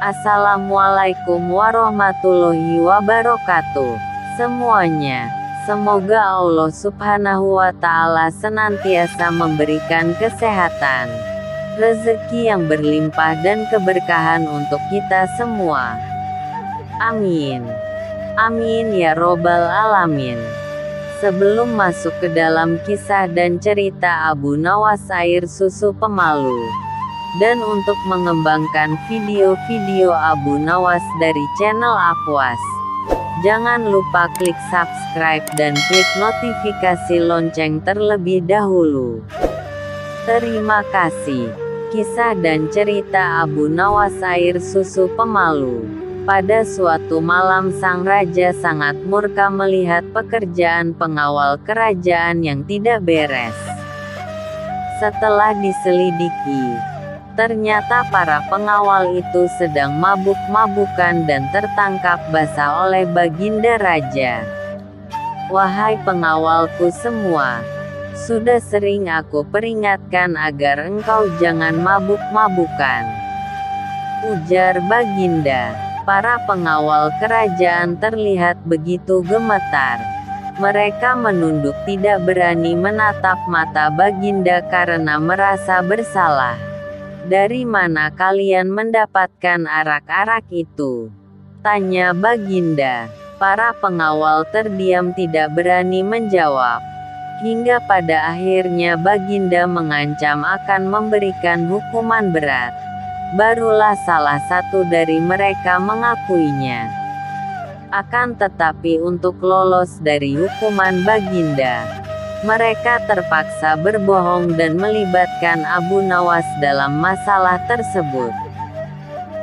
Assalamualaikum warahmatullahi wabarakatuh. Semuanya. Semoga Allah Subhanahu wa Ta'ala senantiasa memberikan kesehatan, rezeki yang berlimpah dan keberkahan untuk kita semua. Amin. Amin ya robbal alamin. Sebelum masuk ke dalam kisah dan cerita Abu Nawas air susu pemalu, dan untuk mengembangkan video-video Abu Nawas dari channel Afwas, jangan lupa klik subscribe dan klik notifikasi lonceng terlebih dahulu. Terima kasih. Kisah dan cerita Abu Nawas air susu pemalu. Pada suatu malam sang raja sangat murka melihat pekerjaan pengawal kerajaan yang tidak beres. Setelah diselidiki, ternyata para pengawal itu sedang mabuk-mabukan dan tertangkap basah oleh baginda raja. Wahai pengawalku semua, sudah sering aku peringatkan agar engkau jangan mabuk-mabukan, ujar baginda. Para pengawal kerajaan terlihat begitu gemetar. Mereka menunduk tidak berani menatap mata baginda karena merasa bersalah. Dari mana kalian mendapatkan arak-arak itu? Tanya baginda. Para pengawal terdiam tidak berani menjawab. Hingga pada akhirnya baginda mengancam akan memberikan hukuman berat. Barulah salah satu dari mereka mengakuinya. Akan tetapi untuk lolos dari hukuman baginda, mereka terpaksa berbohong dan melibatkan Abu Nawas dalam masalah tersebut.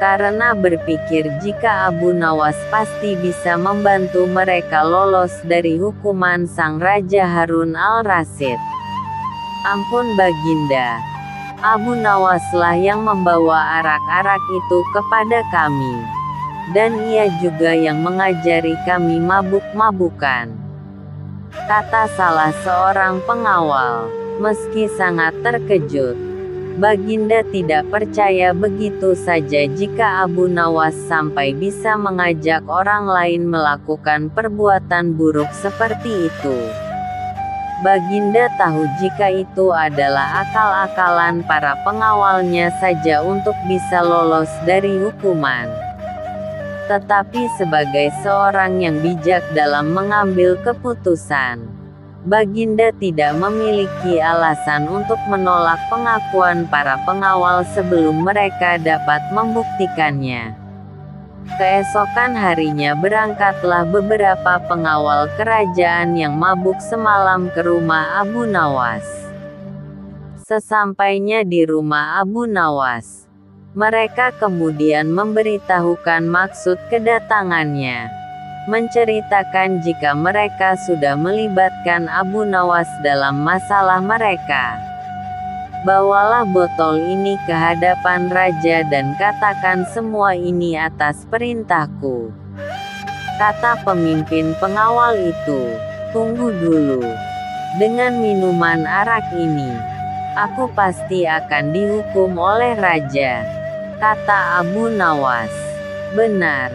Karena berpikir jika Abu Nawas pasti bisa membantu mereka lolos dari hukuman sang Raja Harun al-Rasyid. Ampun baginda, Abu Nawaslah yang membawa arak-arak itu kepada kami. Dan ia juga yang mengajari kami mabuk-mabukan, kata salah seorang pengawal. Meski sangat terkejut, baginda tidak percaya begitu saja jika Abu Nawas sampai bisa mengajak orang lain melakukan perbuatan buruk seperti itu. Baginda tahu jika itu adalah akal-akalan para pengawalnya saja untuk bisa lolos dari hukuman. Tetapi sebagai seorang yang bijak dalam mengambil keputusan, baginda tidak memiliki alasan untuk menolak pengakuan para pengawal sebelum mereka dapat membuktikannya. Keesokan harinya berangkatlah beberapa pengawal kerajaan yang mabuk semalam ke rumah Abu Nawas. Sesampainya di rumah Abu Nawas, mereka kemudian memberitahukan maksud kedatangannya, menceritakan jika mereka sudah melibatkan Abu Nawas dalam masalah mereka. Bawalah botol ini ke hadapan raja dan katakan semua ini atas perintahku, kata pemimpin pengawal itu. Tunggu dulu. Dengan minuman arak ini, aku pasti akan dihukum oleh raja, kata Abu Nawas. Benar.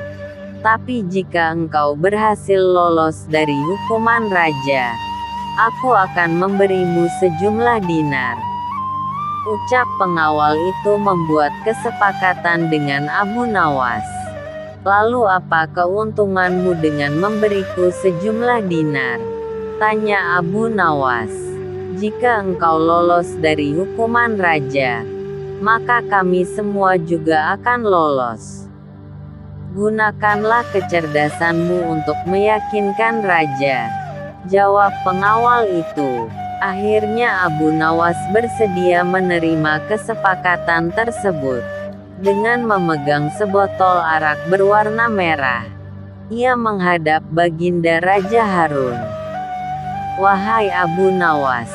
Tapi jika engkau berhasil lolos dari hukuman raja, aku akan memberimu sejumlah dinar. Ucap pengawal itu membuat kesepakatan dengan Abu Nawas. Lalu apa keuntunganmu dengan memberiku sejumlah dinar? Tanya Abu Nawas. Jika engkau lolos dari hukuman raja, maka kami semua juga akan lolos. Gunakanlah kecerdasanmu untuk meyakinkan raja, jawab pengawal itu. Akhirnya Abu Nawas bersedia menerima kesepakatan tersebut. Dengan memegang sebotol arak berwarna merah, ia menghadap baginda Raja Harun. Wahai Abu Nawas,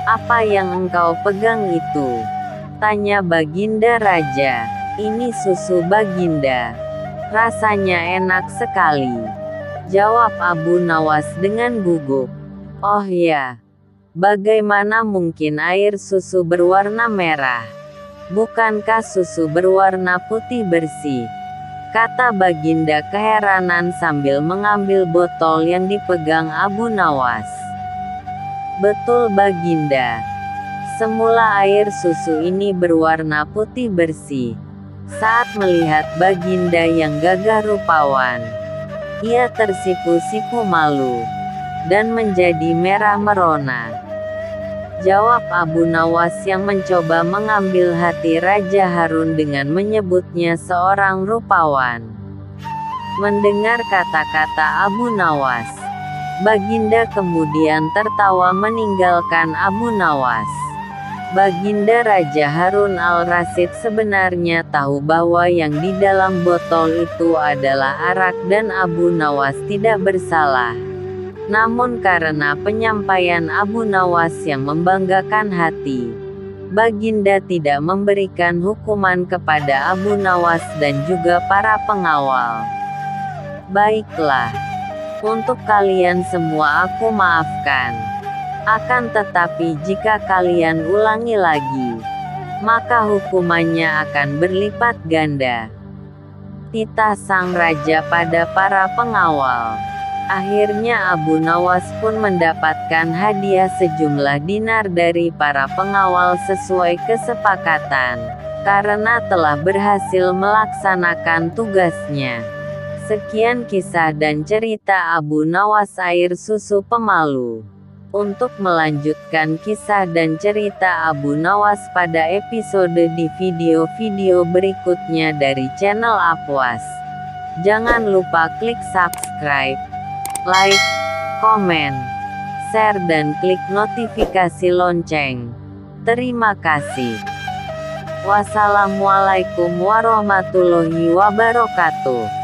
apa yang engkau pegang itu? Tanya baginda raja. Ini susu baginda. Rasanya enak sekali, jawab Abu Nawas dengan gugup. Oh ya. Bagaimana mungkin air susu berwarna merah? Bukankah susu berwarna putih bersih? kata Baginda keheranan sambil mengambil botol yang dipegang Abu Nawas. Betul Baginda. Semula air susu ini berwarna putih bersih. Saat melihat Baginda yang gagah rupawan, ia tersipu-sipu malu, dan menjadi merah merona. Jawab Abu Nawas yang mencoba mengambil hati Raja Harun dengan menyebutnya seorang rupawan. Mendengar kata-kata Abu Nawas, Baginda kemudian tertawa meninggalkan Abu Nawas. Baginda Raja Harun al-Rasyid sebenarnya tahu bahwa yang di dalam botol itu adalah arak dan Abu Nawas tidak bersalah. Namun karena penyampaian Abu Nawas yang membanggakan hati, Baginda tidak memberikan hukuman kepada Abu Nawas dan juga para pengawal. Baiklah, untuk kalian semua aku maafkan. Akan tetapi jika kalian ulangi lagi, maka hukumannya akan berlipat ganda. Titah sang raja pada para pengawal. Akhirnya Abu Nawas pun mendapatkan hadiah sejumlah dinar dari para pengawal sesuai kesepakatan, karena telah berhasil melaksanakan tugasnya. Sekian kisah dan cerita Abu Nawas air susu pemalu. Untuk melanjutkan kisah dan cerita Abu Nawas pada episode di video-video berikutnya dari channel Apwas, jangan lupa klik subscribe, like, komen, share dan klik notifikasi lonceng. Terima kasih. Wassalamualaikum warahmatullahi wabarakatuh.